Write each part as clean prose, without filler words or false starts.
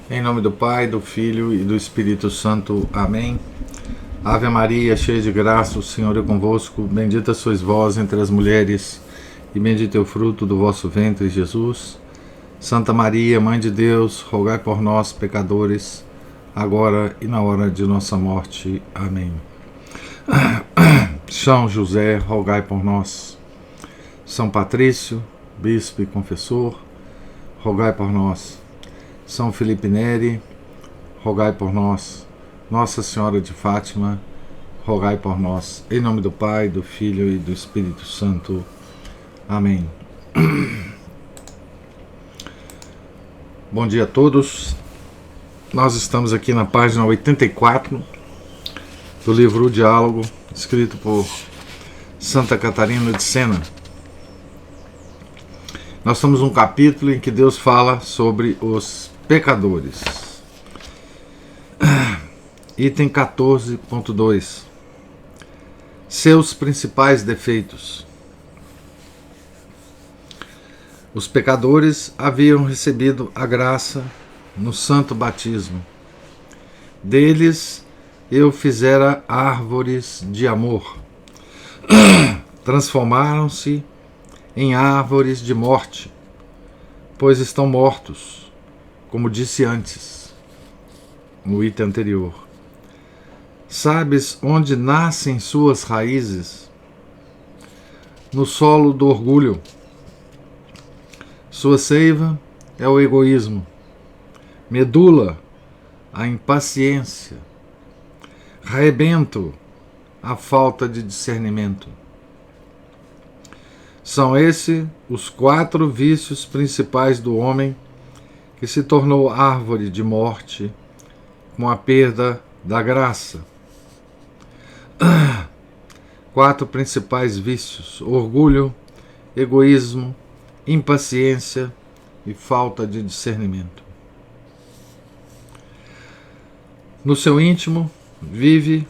Em nome do Pai, do Filho e do Espírito Santo. Amém. Ave Maria, cheia de graça, o Senhor é convosco. Bendita sois vós entre as mulheres, e bendito é o fruto do vosso ventre, Jesus. Santa Maria, Mãe de Deus, rogai por nós, pecadores, agora e na hora de nossa morte. Amém. São José, rogai por nós. São Patrício, bispo e confessor, rogai por nós. São Felipe Neri, rogai por nós. Nossa Senhora de Fátima, rogai por nós. Em nome do Pai, do Filho e do Espírito Santo. Amém. Bom dia a todos. Nós estamos aqui na página 84 do livro O Diálogo, escrito por Santa Catarina de Sena. Nós estamos num capítulo em que Deus fala sobre os pecadores. Item 14.2. Seus principais defeitos. Os pecadores haviam recebido a graça no santo batismo. Deles eu fizera árvores de amor. Transformaram-se em árvores de morte, pois estão mortos, como disse antes, no item anterior. Sabes onde nascem suas raízes? No solo do orgulho. Sua seiva é o egoísmo, medula a impaciência, rebento a falta de discernimento. São esses os 4 vícios principais do homem que se tornou árvore de morte com a perda da graça. 4 principais vícios: orgulho, egoísmo, impaciência e falta de discernimento. No seu íntimo vive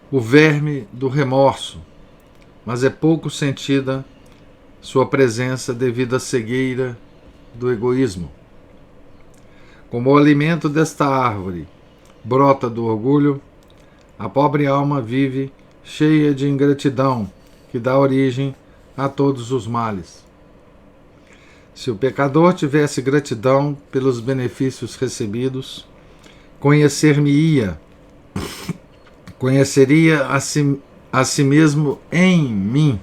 o verme do remorso, mas é pouco sentida sua presença devido à cegueira do egoísmo. Como o alimento desta árvore brota do orgulho, a pobre alma vive cheia de ingratidão, que dá origem a todos os males. Se o pecador tivesse gratidão pelos benefícios recebidos, conheceria a si mesmo em mim,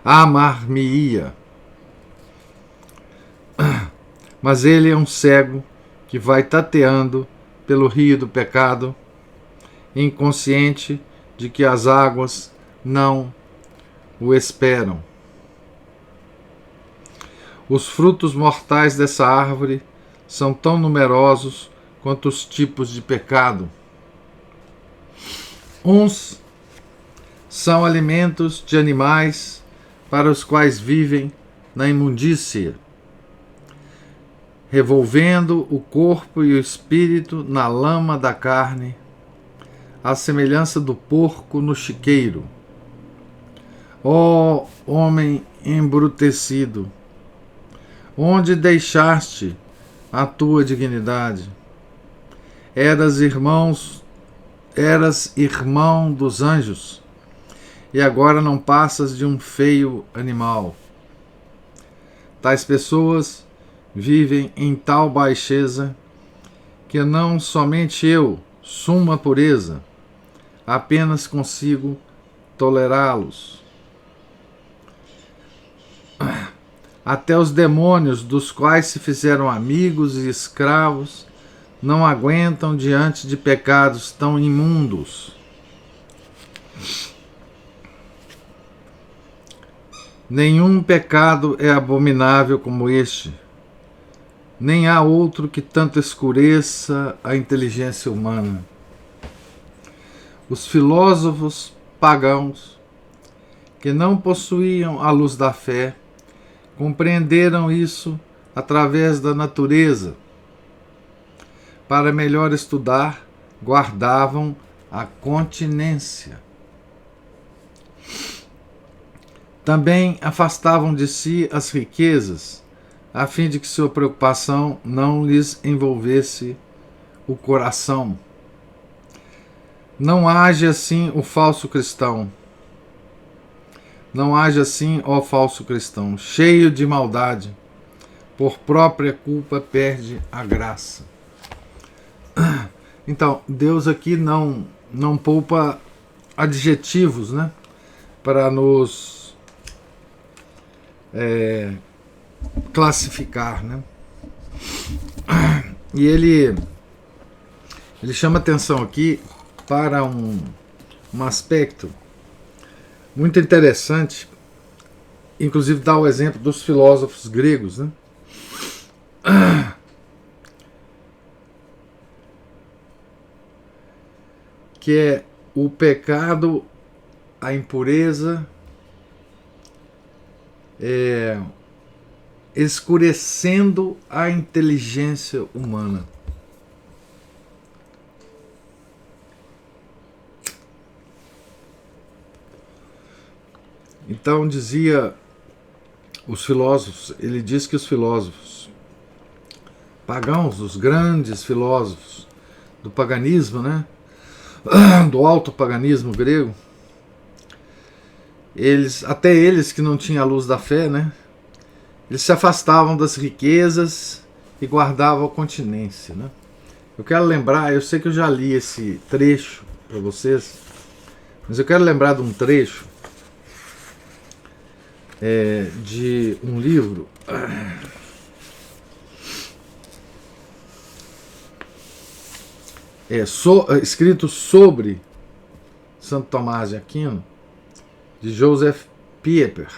amar-me-ia. Mas ele é um cego que vai tateando pelo rio do pecado, inconsciente de que as águas não o esperam. Os frutos mortais dessa árvore são tão numerosos quanto os tipos de pecado. Uns são alimentos de animais para os quais vivem na imundícia, revolvendo o corpo e o espírito na lama da carne, à semelhança do porco no chiqueiro. Ó homem embrutecido, onde deixaste a tua dignidade? Eras irmão dos anjos, e agora não passas de um feio animal. Tais pessoas vivem em tal baixeza que não somente eu, suma pureza, apenas consigo tolerá-los. Até os demônios, dos quais se fizeram amigos e escravos, não aguentam diante de pecados tão imundos. Nenhum pecado é abominável como este, nem há outro que tanto escureça a inteligência humana. Os filósofos pagãos, que não possuíam a luz da fé, compreenderam isso através da natureza. Para melhor estudar, guardavam a continência. Também afastavam de si as riquezas, a fim de que sua preocupação não lhes envolvesse o coração. Não age assim o falso cristão. Não age assim, ó falso cristão, cheio de maldade, por própria culpa perde a graça. Então, Deus aqui não poupa adjetivos, né, para nos classificar, né? E ele chama atenção aqui para um aspecto muito interessante, inclusive dá o exemplo dos filósofos gregos, né? Que é o pecado, a impureza, escurecendo a inteligência humana. Então dizia os filósofos, ele diz que os filósofos pagãos, os grandes filósofos do paganismo, né, do alto paganismo grego, até eles que não tinham a luz da fé, né, eles se afastavam das riquezas e guardavam a continência, né? Eu quero lembrar, eu sei que eu já li esse trecho para vocês, mas eu quero lembrar de um trecho de um livro escrito sobre Santo Tomás de Aquino, de Joseph Pieper,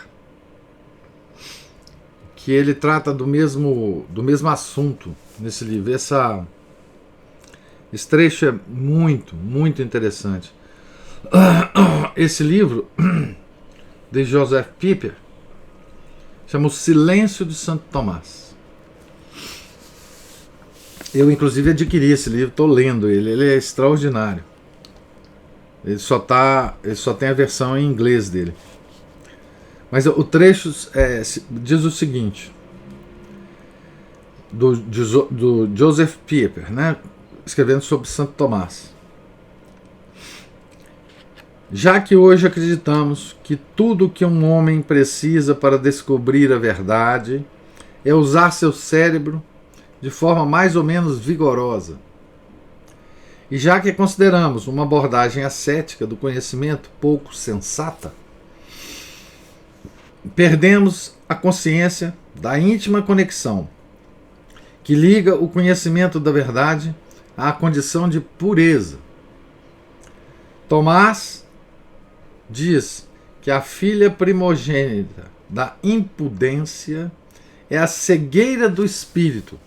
que ele trata do mesmo assunto nesse livro. Esse trecho é muito, muito interessante. Esse livro de Joseph Pieper chama O Silêncio de Santo Tomás. Eu, inclusive, adquiri esse livro, estou lendo ele. Ele é extraordinário. Ele só tem a versão em inglês dele. Mas o trecho diz o seguinte, do Joseph Pieper, né, escrevendo sobre Santo Tomás. Já que hoje acreditamos que tudo que um homem precisa para descobrir a verdade é usar seu cérebro de forma mais ou menos vigorosa, e já que consideramos uma abordagem ascética do conhecimento pouco sensata, perdemos a consciência da íntima conexão que liga o conhecimento da verdade à condição de pureza. Tomás diz que a filha primogênita da impudência é a cegueira do espírito.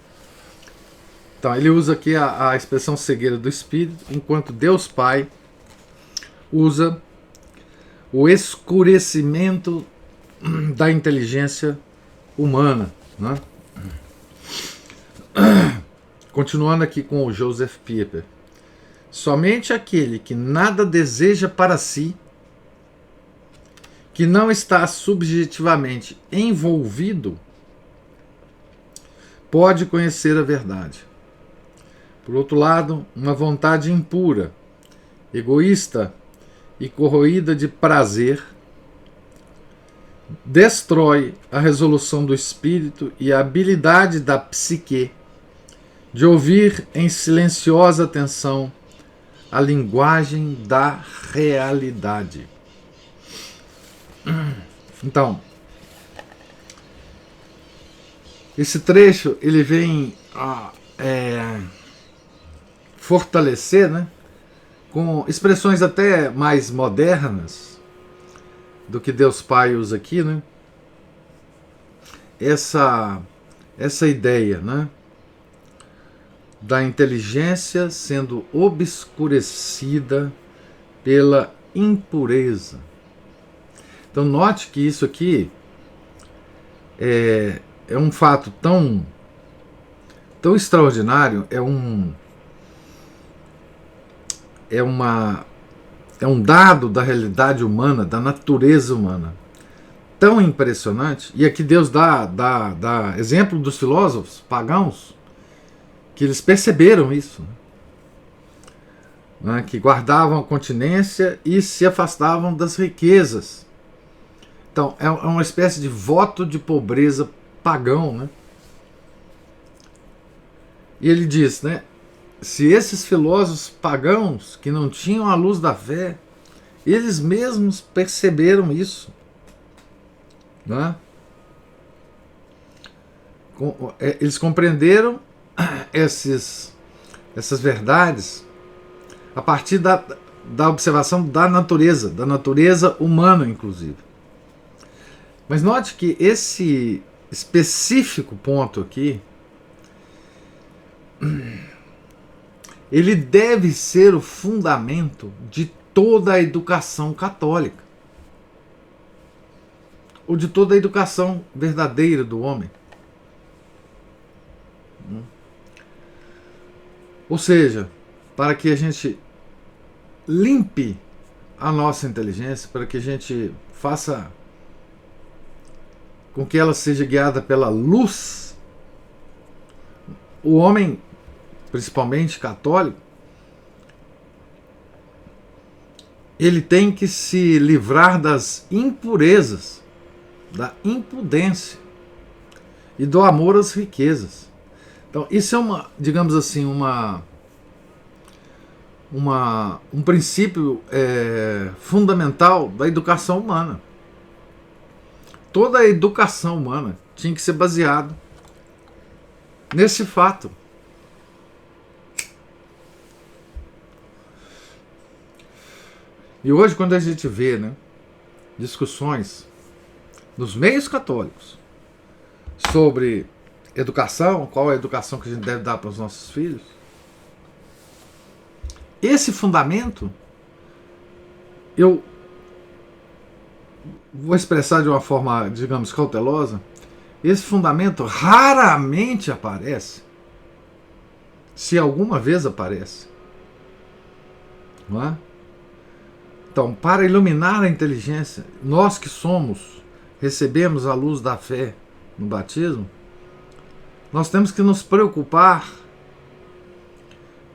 Então ele usa aqui a expressão cegueira do espírito, enquanto Deus Pai usa o escurecimento da inteligência humana, né? Continuando aqui com o Joseph Pieper. Somente aquele que nada deseja para si, que não está subjetivamente envolvido, pode conhecer a verdade. Por outro lado, uma vontade impura, egoísta e corroída de prazer destrói a resolução do espírito e a habilidade da psique de ouvir em silenciosa atenção a linguagem da realidade. Então, esse trecho ele vem fortalecer, né, com expressões até mais modernas do que Deus Pai usa aqui, né, essa ideia, né, da inteligência sendo obscurecida pela impureza. Então note que isso aqui é um fato tão extraordinário, é um dado da realidade humana, da natureza humana, tão impressionante, e aqui Deus dá exemplo dos filósofos pagãos, que eles perceberam isso, né? Que guardavam a continência e se afastavam das riquezas. Então, é uma espécie de voto de pobreza pagão, né? E ele diz, né? Se esses filósofos pagãos, que não tinham a luz da fé, eles mesmos perceberam isso, né? Eles compreenderam essas verdades a partir da observação da natureza humana, inclusive. Mas note que esse específico ponto aqui, ele deve ser o fundamento de toda a educação católica, ou de toda a educação verdadeira do homem. Ou seja, para que a gente limpe a nossa inteligência, para que a gente faça com que ela seja guiada pela luz, o homem, principalmente católico, ele tem que se livrar das impurezas, da impudência e do amor às riquezas. Então, isso é digamos assim, um princípio fundamental da educação humana. Toda a educação humana tinha que ser baseada nesse fato. E hoje, quando a gente vê, né, discussões nos meios católicos sobre educação, qual é a educação que a gente deve dar para os nossos filhos, esse fundamento, eu vou expressar de uma forma, digamos, cautelosa, esse fundamento raramente aparece, se alguma vez aparece, não é? Então, para iluminar a inteligência, nós que recebemos a luz da fé no batismo, nós temos que nos preocupar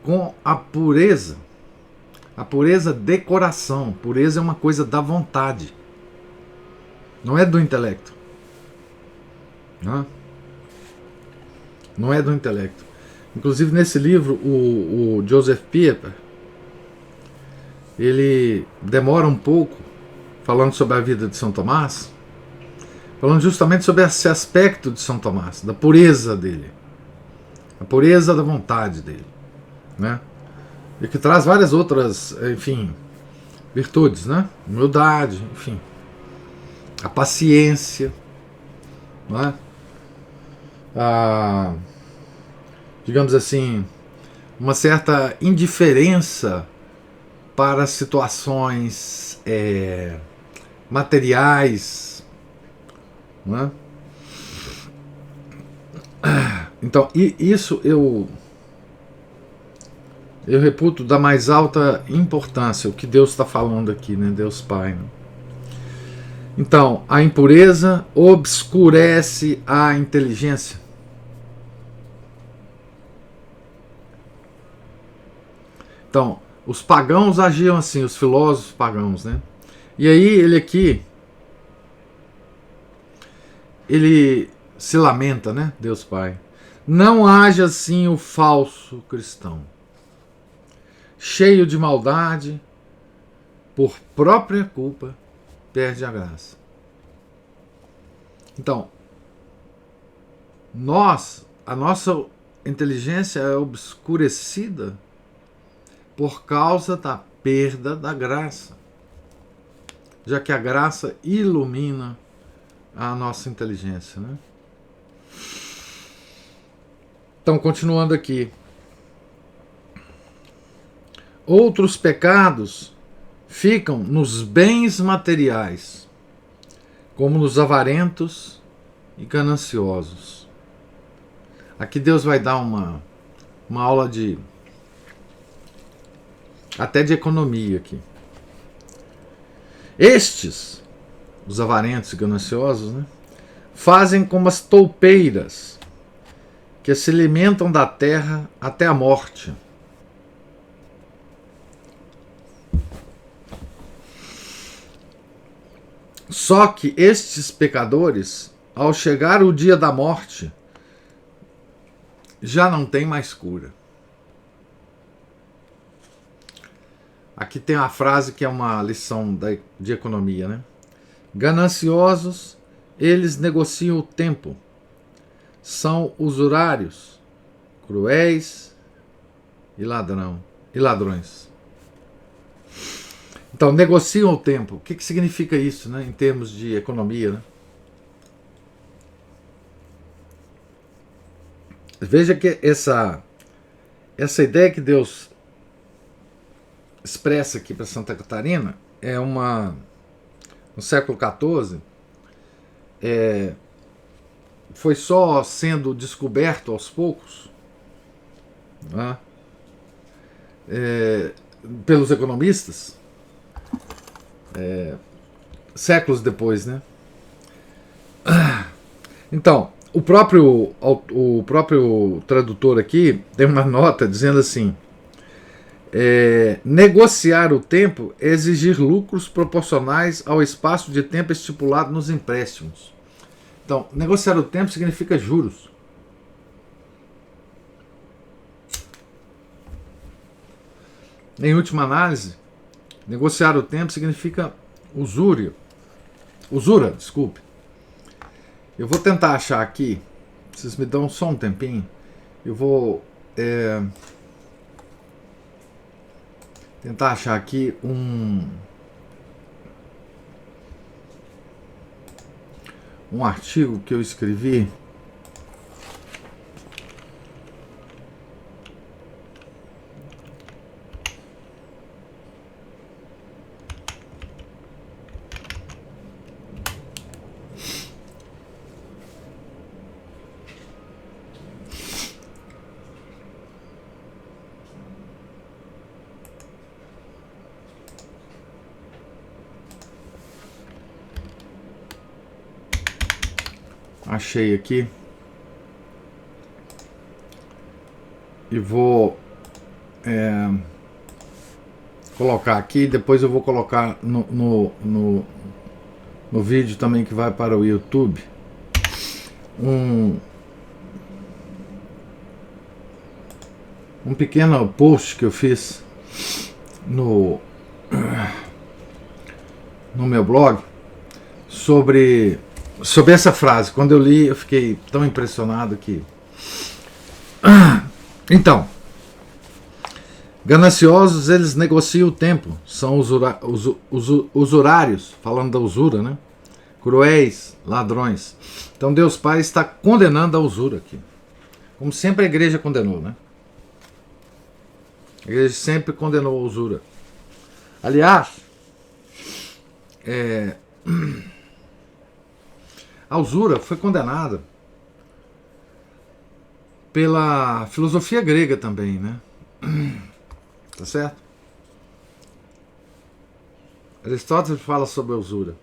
com a pureza de coração. Pureza é uma coisa da vontade, não é do intelecto. Não é do intelecto. Inclusive, nesse livro, o Joseph Pieper, ele demora um pouco falando sobre a vida de São Tomás, falando justamente sobre esse aspecto de São Tomás, da pureza dele, a pureza da vontade dele, né? E que traz várias outras, enfim, virtudes, né? Humildade, enfim, a paciência, não é? Digamos assim, uma certa indiferença para situações materiais, não é? Então, isso eu reputo da mais alta importância, o que Deus está falando aqui, né? Deus Pai, né? Então, a impureza obscurece a inteligência. Então, os pagãos agiam assim, os filósofos pagãos, né? E aí ele se lamenta, né? Deus Pai. Não haja assim o falso cristão, cheio de maldade, por própria culpa, perde a graça. Então, a nossa inteligência é obscurecida por causa da perda da graça, já que a graça ilumina a nossa inteligência, né? Então, continuando aqui. Outros pecados ficam nos bens materiais, como nos avarentos e gananciosos. Aqui Deus vai dar uma aula até de economia aqui. Estes, os avarentos e gananciosos, né? Fazem como as toupeiras, que se alimentam da terra até a morte. Só que estes pecadores, ao chegar o dia da morte, já não tem mais cura. Aqui tem uma frase que é uma lição de economia, né? Gananciosos, eles negociam o tempo. São usurários, cruéis e ladrões. Então, negociam o tempo. O que significa isso, né, em termos de economia, né? Veja que essa ideia que Deus expressa aqui para Santa Catarina é uma, no século XIV, foi só sendo descoberto aos poucos, né, pelos economistas, séculos depois, né? Então, o próprio tradutor aqui tem uma nota dizendo assim: negociar o tempo é exigir lucros proporcionais ao espaço de tempo estipulado nos empréstimos. Então, negociar o tempo significa juros. Em última análise, negociar o tempo significa usura, desculpe. Eu vou tentar achar aqui, vocês me dão só um tempinho, eu vou tentar achar aqui um artigo que eu escrevi. Achei aqui e vou colocar aqui. Depois eu vou colocar no vídeo também que vai para o YouTube um pequeno post que eu fiz no meu blog sobre essa frase. Quando eu li, eu fiquei tão impressionado que... Então, gananciosos, eles negociam o tempo, são usurários, falando da usura, né? Cruéis, ladrões. Então Deus Pai está condenando a usura aqui, como sempre a igreja condenou, né? A igreja sempre condenou a usura. Aliás, a usura foi condenada pela filosofia grega também, né? Tá certo? Aristóteles fala sobre a usura.